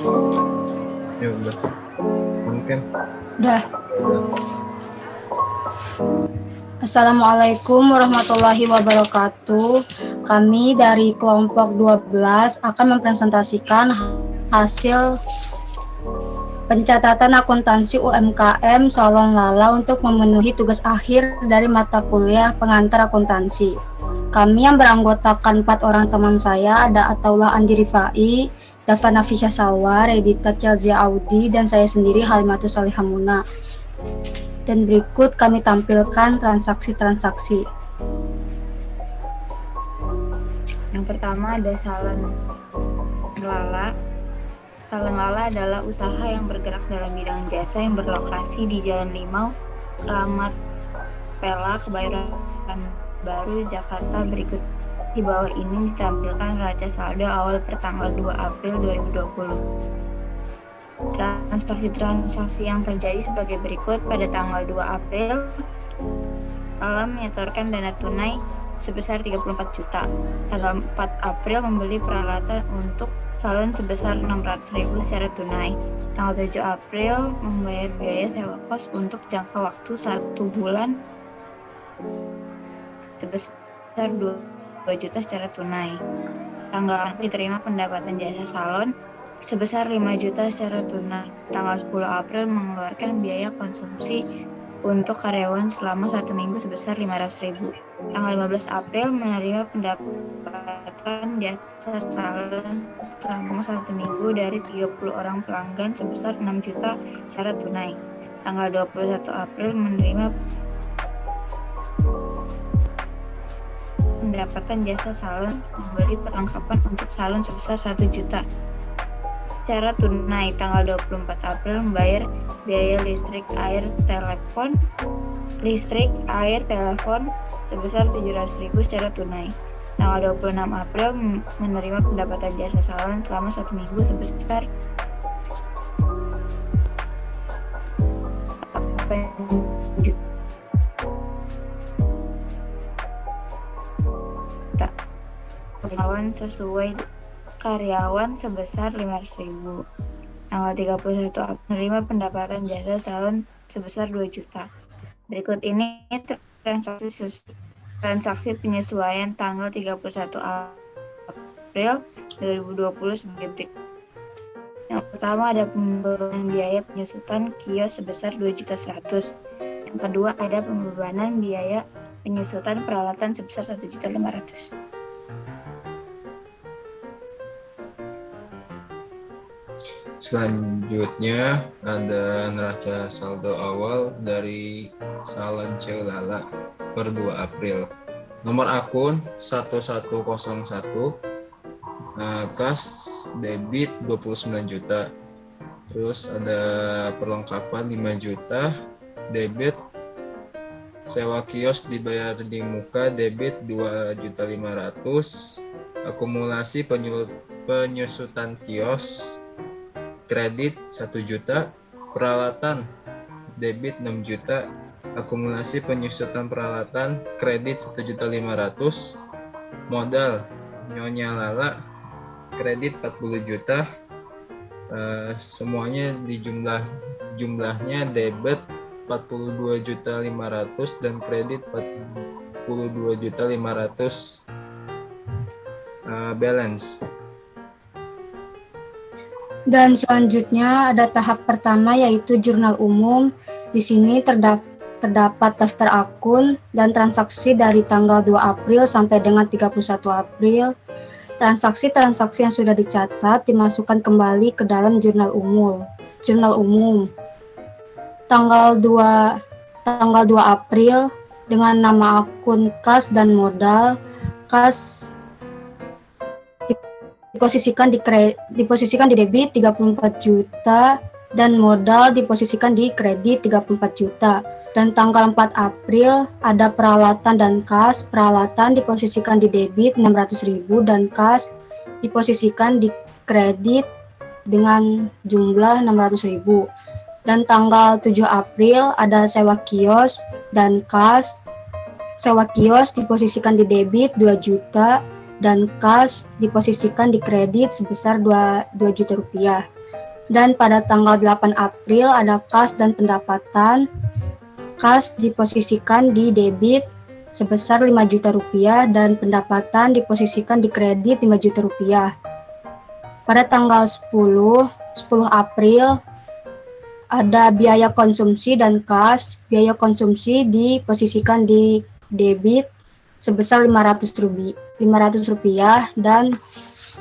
Ya udah. Mungkin. Udah. Udah. Assalamualaikum warahmatullahi wabarakatuh. Kami dari kelompok 12 akan mempresentasikan hasil pencatatan akuntansi UMKM Salon Lala untuk memenuhi tugas akhir dari mata kuliah pengantar akuntansi. Kami yang beranggotakan 4 orang teman saya ada Ataullah Andi Rifai, Dafa Nafisah Salwa, Redita Chelsea Audi, dan saya sendiri Halimatus Salihamuna. Dan berikut kami tampilkan transaksi-transaksi. Yang pertama ada Salon Lala. Salon Lala adalah usaha yang bergerak dalam bidang jasa yang berlokasi di Jalan Limau, Kramat Pela, Kebayoran Baru, Jakarta. Berikut di bawah ini ditampilkan raca saldo awal per tanggal 2 April 2020. Transaksi yang terjadi sebagai berikut. Pada tanggal 2 April, Lala menyetorkan dana tunai sebesar 34 juta. Tanggal 4 April membeli peralatan untuk salon sebesar 600.000 secara tunai. Tanggal 7 April membayar biaya sewa kos untuk jangka waktu 1 bulan sebesar 2 juta secara tunai. Tanggal 8 diterima pendapatan jasa salon sebesar 5 juta secara tunai. Tanggal 10 April mengeluarkan biaya konsumsi untuk karyawan selama 1 minggu sebesar 500.000. Tanggal 15 April menerima pendapatan jasa salon selama 1 minggu dari 30 orang pelanggan sebesar 6 juta secara tunai. Tanggal 21 April menerima pendapatan jasa salon membeli perlengkapan untuk salon sebesar 1 juta secara tunai. Tanggal 24 April membayar biaya listrik, air, telepon sebesar 700.000 secara tunai. Tanggal 26 April menerima pendapatan jasa salon selama 1 minggu sebesar 8 juta. Karyawan sebesar 500.000. Tanggal 31 April menerima pendapatan jasa salon sebesar 2 juta. Berikut ini transaksi penyesuaian tanggal 31 April 2020 sebagai berikut. Yang pertama ada pembebanan biaya penyusutan kios sebesar 2.100.000. Yang kedua ada pembebanan biaya penyusutan peralatan sebesar 1.500.000. Selanjutnya ada neraca saldo awal dari Salon Lala per 2 April. Nomor akun 1101, kas debit 29 juta. Terus ada perlengkapan 5 juta, debit sewa kios dibayar di muka, debit 2.500.000, akumulasi penyusutan kios kredit 1 juta, peralatan debit 6 juta, akumulasi penyusutan peralatan kredit 1.500.000, modal Nyonya Lala kredit 40 juta, semuanya di jumlahnya debit 42.500.000 dan kredit 42.500.000, balance. Dan selanjutnya ada tahap pertama yaitu jurnal umum. Di sini terdapat daftar akun dan transaksi dari tanggal 2 April sampai dengan 31 April. Transaksi-transaksi yang sudah dicatat dimasukkan kembali ke dalam jurnal umum. Tanggal 2 April dengan nama akun kas dan modal. Kas diposisikan di debit 34 juta dan modal diposisikan di kredit 34 juta. Dan tanggal 4 April ada peralatan dan kas. Peralatan diposisikan di debit 600.000 dan kas diposisikan di kredit dengan jumlah 600.000. Dan tanggal 7 April ada sewa kios dan kas. Sewa kios diposisikan di debit 2 juta dan kas diposisikan di kredit sebesar 2 juta rupiah. Dan pada tanggal 8 April ada kas dan pendapatan. Kas diposisikan di debit sebesar 5 juta rupiah dan pendapatan diposisikan di kredit 5 juta rupiah. Pada tanggal 10 April ada biaya konsumsi dan kas. Biaya konsumsi diposisikan di debit sebesar 500 rupiah dan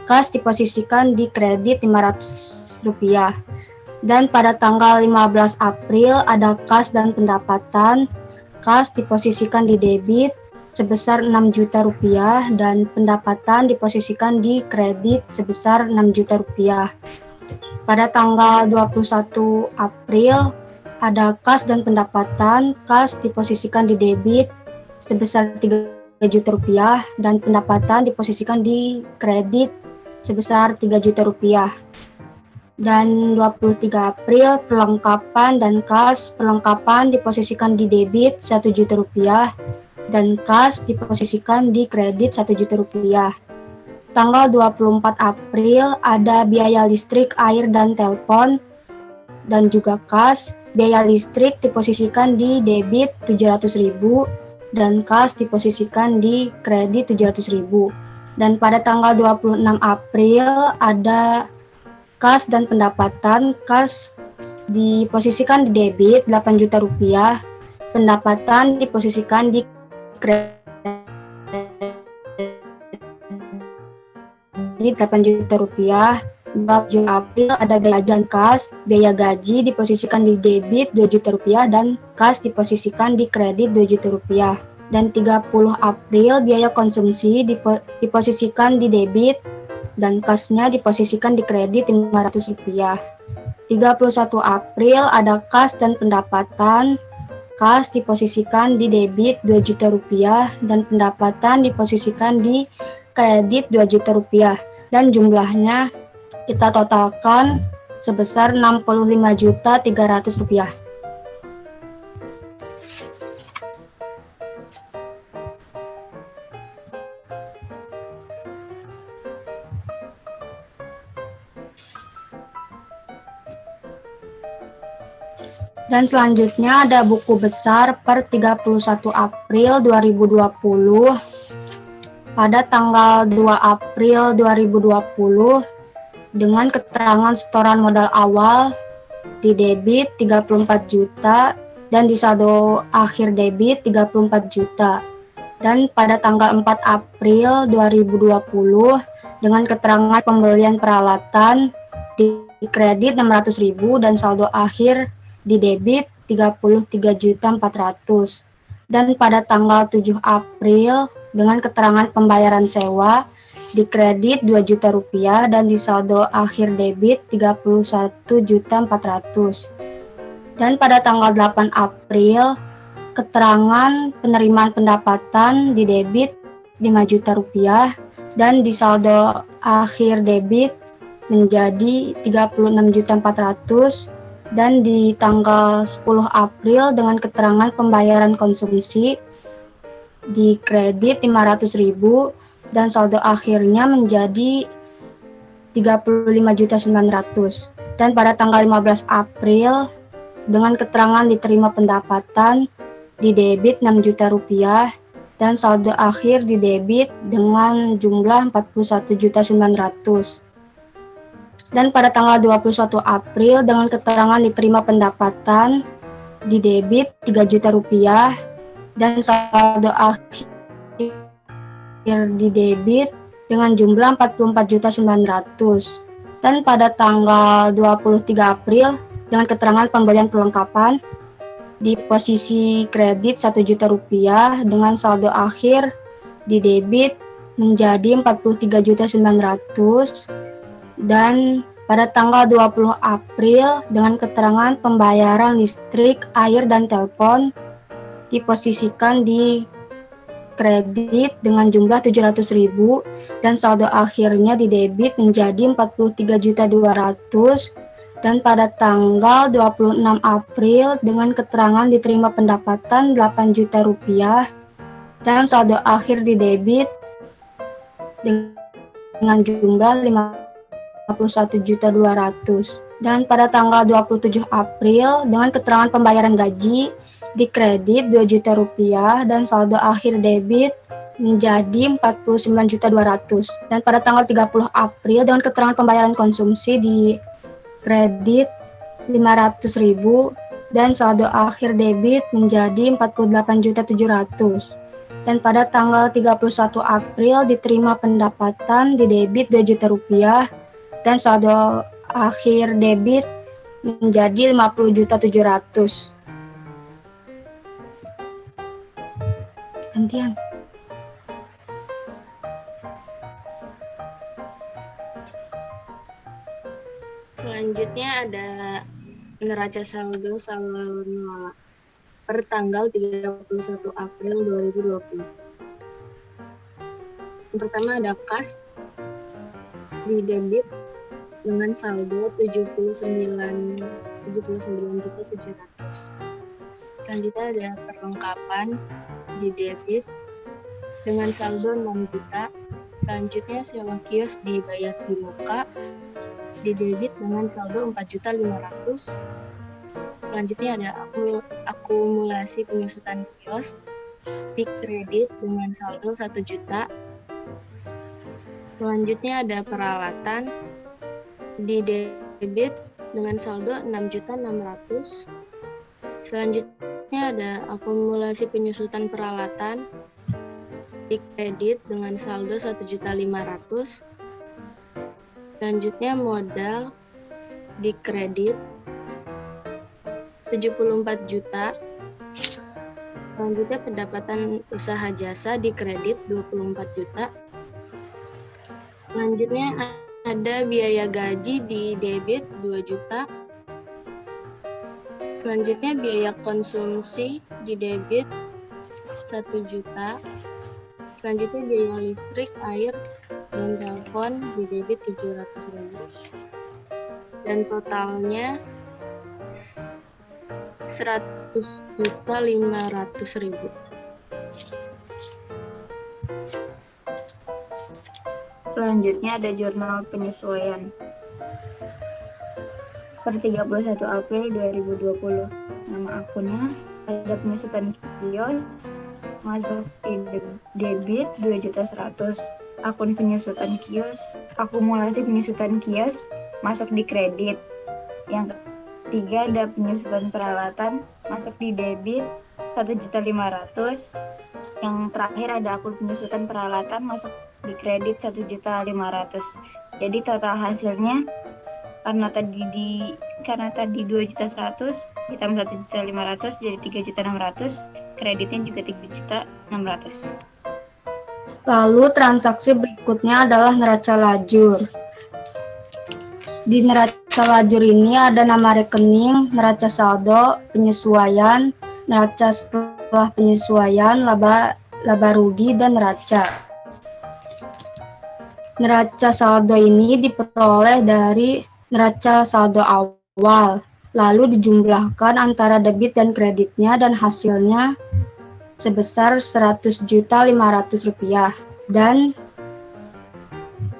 kas diposisikan di kredit 500 rupiah. Dan pada tanggal 15 April ada kas dan pendapatan. Kas diposisikan di debit sebesar 6 juta rupiah dan pendapatan diposisikan di kredit sebesar 6 juta rupiah. Pada tanggal 21 April ada kas dan pendapatan. Kas diposisikan di debit sebesar 3 juta rupiah dan pendapatan diposisikan di kredit sebesar 3 juta rupiah. Dan 23 April perlengkapan dan kas. Perlengkapan diposisikan di debit 1 juta rupiah dan kas diposisikan di kredit 1 juta rupiah. Tanggal 24 April ada biaya listrik, air, dan telepon dan juga kas. Biaya listrik diposisikan di debit 700.000 dan kas diposisikan di kredit 700.000. Dan pada tanggal 26 April ada kas dan pendapatan. Kas diposisikan di debit 8 juta rupiah, pendapatan diposisikan di kredit 8 juta rupiah. 27 April ada biaya dan kas. Biaya gaji diposisikan di debit 2 juta rupiah dan kas diposisikan di kredit 2 juta rupiah. Dan 30 April biaya konsumsi diposisikan di debit dan kasnya diposisikan di kredit 500 rupiah. 31 April ada kas dan pendapatan. Kas diposisikan di debit 2 juta rupiah dan pendapatan diposisikan di kredit 2 juta rupiah. Dan jumlahnya kita totalkan sebesar 65.300 rupiah. Dan selanjutnya ada buku besar per 31 April 2020. Pada tanggal 2 April 2020 dengan keterangan setoran modal awal di debit 34 juta dan di saldo akhir debit 34 juta. Dan pada tanggal 4 April 2020 dengan keterangan pembelian peralatan di kredit 600.000 dan saldo akhir di debit 33.400.000. Dan pada tanggal 7 April dengan keterangan pembayaran sewa di kredit 2 juta rupiah dan di saldo akhir debit 31.400.000. Dan pada tanggal 8 April keterangan penerimaan pendapatan di debit 5 juta rupiah dan di saldo akhir debit menjadi 36.400.000. Dan di tanggal 10 April dengan keterangan pembayaran konsumsi di kredit 500.000 dan saldo akhirnya menjadi 35.900.000. Dan pada tanggal 15 April dengan keterangan diterima pendapatan di debit 6 juta rupiah dan saldo akhir di debit dengan jumlah 41.900.000. Dan pada tanggal 21 April dengan keterangan diterima pendapatan di debit 3 juta rupiah dan saldo akhir di debit dengan jumlah 44.900.000. Dan pada tanggal 23 April dengan keterangan pembelian perlengkapan di posisi kredit 1 juta rupiah dengan saldo akhir di debit menjadi 43.900.000. Dan pada tanggal 20 April dengan keterangan pembayaran listrik, air, dan telepon diposisikan di kredit dengan jumlah 700.000 dan saldo akhirnya di debit menjadi 43.200.000. Dan pada tanggal 26 April dengan keterangan diterima pendapatan 8 juta rupiah dan saldo akhir di debit dengan jumlah 51.200.000. Dan pada tanggal 27 April dengan keterangan pembayaran gaji dikredit 2 juta rupiah dan saldo akhir debit menjadi 49.200. Dan pada tanggal 30 April dengan keterangan pembayaran konsumsi dikredit 500.000 dan saldo akhir debit menjadi 48.700. Dan pada tanggal 31 April diterima pendapatan di debit 2 juta rupiah dan saldo akhir debit menjadi 50.700. Gantian. Selanjutnya ada neraca saldo pengelola per tanggal 31 April 2020. Yang pertama ada kas di debit dengan saldo 79.700. Selanjutnya ada perlengkapan di debit dengan saldo 6 juta. Selanjutnya sewa kios di Bayat di Muka di debit dengan saldo 4.500.000. Selanjutnya ada akumulasi penyusutan kios di kredit dengan saldo 1 juta. Selanjutnya ada peralatan di debit dengan saldo 6.600.000. Selanjutnya ada akumulasi penyusutan peralatan di kredit dengan saldo 1.500.000. Selanjutnya modal di kredit 74 juta. Selanjutnya pendapatan usaha jasa di kredit 24 juta. Selanjutnya ada biaya gaji di debit 2 juta. Selanjutnya biaya konsumsi di debit 1 juta. Selanjutnya biaya listrik, air, dan telepon di debit 700.000. Dan totalnya 100.500.000. Selanjutnya ada jurnal penyesuaian per 31 April 2020. Nama akunnya ada penyusutan kios masuk di debit 2.100.000. Akun penyusutan kios, akumulasi penyusutan kios masuk di kredit. Yang ketiga ada penyusutan peralatan masuk di debit 1.500.000. Yang terakhir ada akun penyusutan peralatan masuk di kredit 1.500.000. Jadi total hasilnya karena tadi 2.100.000 ditambah 1.500.000 jadi 3.600.000, kreditnya juga 3.600.000. Lalu transaksi berikutnya adalah neraca lajur. Di neraca lajur ini ada nama rekening, neraca saldo, penyesuaian, neraca setelah penyesuaian, laba rugi, dan neraca. Neraca saldo ini diperoleh dari neraca saldo awal, lalu dijumlahkan antara debit dan kreditnya dan hasilnya sebesar Rp100.500.000. Dan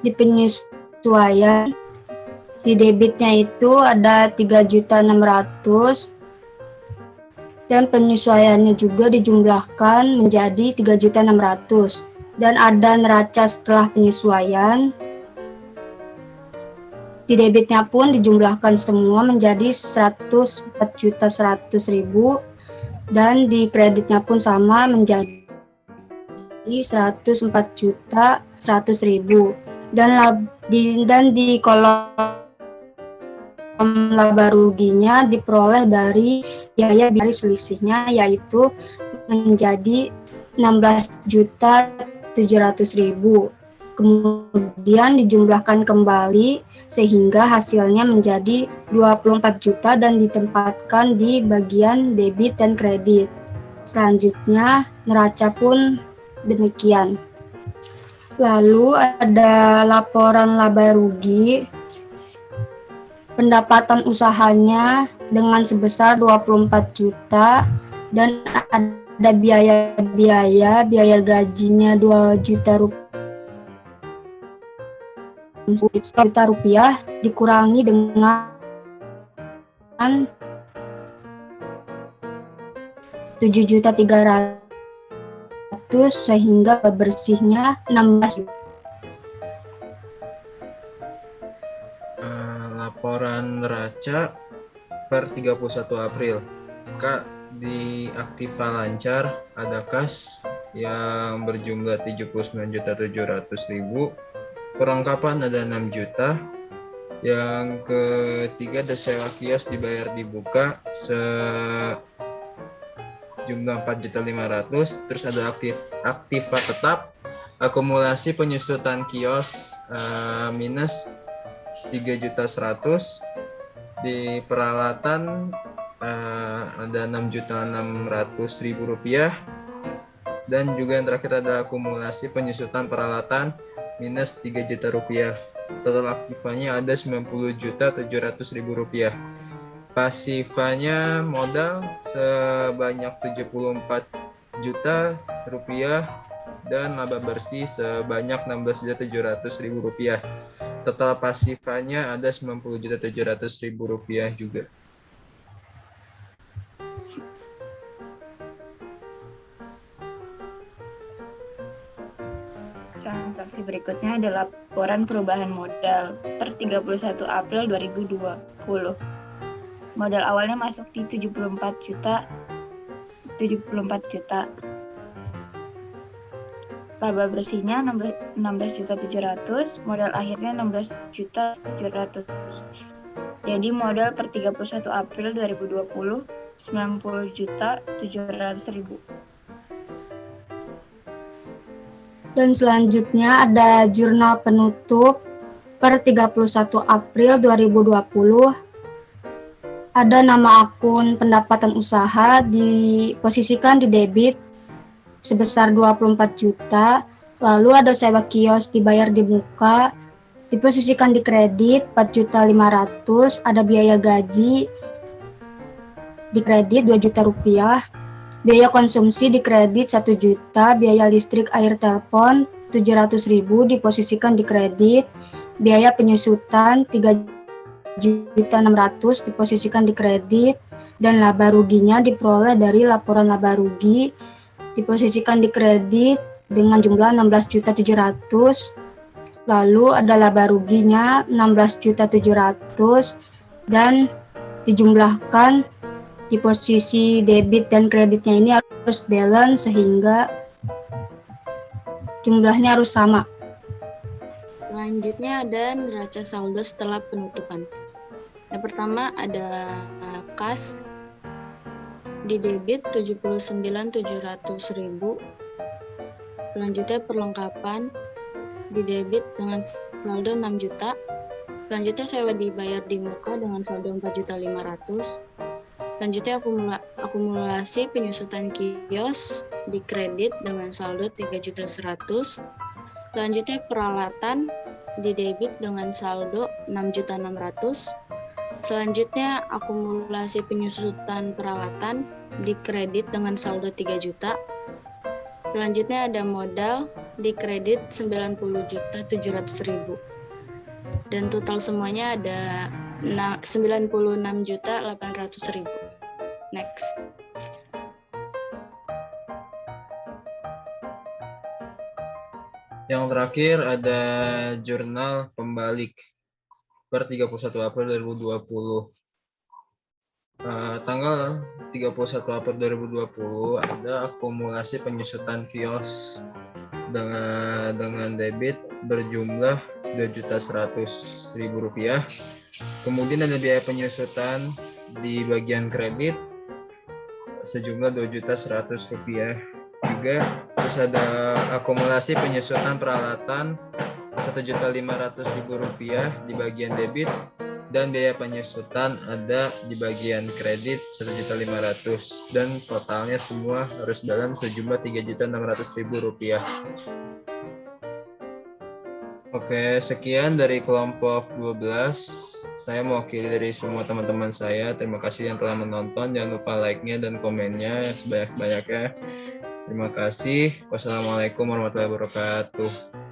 di penyesuaian di debitnya itu ada 3.600.000 dan penyesuaiannya juga dijumlahkan menjadi 3.600.000. Dan ada neraca setelah penyesuaian. Di debitnya pun dijumlahkan semua menjadi 104.100.000 dan di kreditnya pun sama menjadi 104.100.000. Dan di kolom laba ruginya diperoleh dari biaya selisihnya yaitu menjadi 16.700.000. Kemudian dijumlahkan kembali sehingga hasilnya menjadi 24 juta dan ditempatkan di bagian debit dan kredit. Selanjutnya neraca pun demikian. Lalu ada laporan laba rugi. Pendapatan usahanya dengan sebesar 24 juta dan ada biaya gajinya 2 juta rupiah dikurangi dengan 7.300.000 sehingga bersihnya 16. Laporan neraca per 31 April. Kak, di Aktiva lancar ada kas yang berjumlah 79.700.000. Perlengkapan ada 6 juta. Yang ketiga ada sewa kios dibayar dibuka sejumlah 4.500.000. Terus ada Aktiva tetap, akumulasi penyusutan kios minus 3.100.000. Di peralatan ada 6.600.000 rupiah. Dan juga yang terakhir ada akumulasi penyusutan peralatan minus 3 juta rupiah. Total aktifanya ada 90.700.000 rupiah. Pasifanya modal sebanyak 74 juta rupiah dan laba bersih sebanyak 16.700.000 rupiah. Total pasifanya ada 90.700.000 rupiah juga. Transaksi berikutnya adalah laporan perubahan modal per 31 April 2020. Modal awalnya masuk di 74 juta. Laba bersihnya 16.700.000, modal akhirnya 16.700.000. Jadi modal per 31 April 2020 90.700.000. Dan selanjutnya ada jurnal penutup per 31 April 2020. Ada nama akun pendapatan usaha diposisikan di debit sebesar 24 juta. Lalu ada sewa kios dibayar di muka, diposisikan di kredit 4.500.000. Ada biaya gaji di kredit 2 juta rupiah. Biaya konsumsi di kredit 1 juta, biaya listrik air telepon 700.000 diposisikan di kredit, biaya penyusutan 3.600.000 diposisikan di kredit, dan laba ruginya diperoleh dari laporan laba rugi diposisikan di kredit dengan jumlah 16.700.000. Lalu ada laba ruginya 16.700.000 dan dijumlahkan di posisi debit dan kreditnya ini harus balance sehingga jumlahnya harus sama. Selanjutnya ada neraca saldo setelah penutupan. Yang pertama ada kas di debit 79.700.000. Selanjutnya perlengkapan di debit dengan saldo 6 juta. Selanjutnya sewa dibayar di muka dengan saldo 4.500.000. Selanjutnya akumulasi penyusutan kios di kredit dengan saldo 3.100.000. Selanjutnya peralatan di debit dengan saldo 6.600.000. Selanjutnya akumulasi penyusutan peralatan di kredit dengan saldo 3 juta. Selanjutnya ada modal di kredit 90.700.000. Dan total semuanya ada 96.800.000. Next. Yang terakhir ada jurnal pembalik per 31 April 2020. Tanggal 31 April 2020 ada akumulasi penyusutan kios dengan debit berjumlah 2.100.000 rupiah. Kemudian ada biaya penyusutan di bagian kredit sejumlah 2.100.000 rupiah juga. Terus ada akumulasi penyusutan peralatan 1.500.000 rupiah di bagian debit, dan biaya penyusutan ada di bagian kredit 1.500.000, dan totalnya semua harus balance sejumlah 3.600.000 rupiah. Oke, sekian dari kelompok 12. Saya mewakili dari semua teman-teman saya. Terima kasih yang telah menonton. Jangan lupa like-nya dan komennya sebanyak-banyaknya. Terima kasih. Wassalamualaikum warahmatullahi wabarakatuh.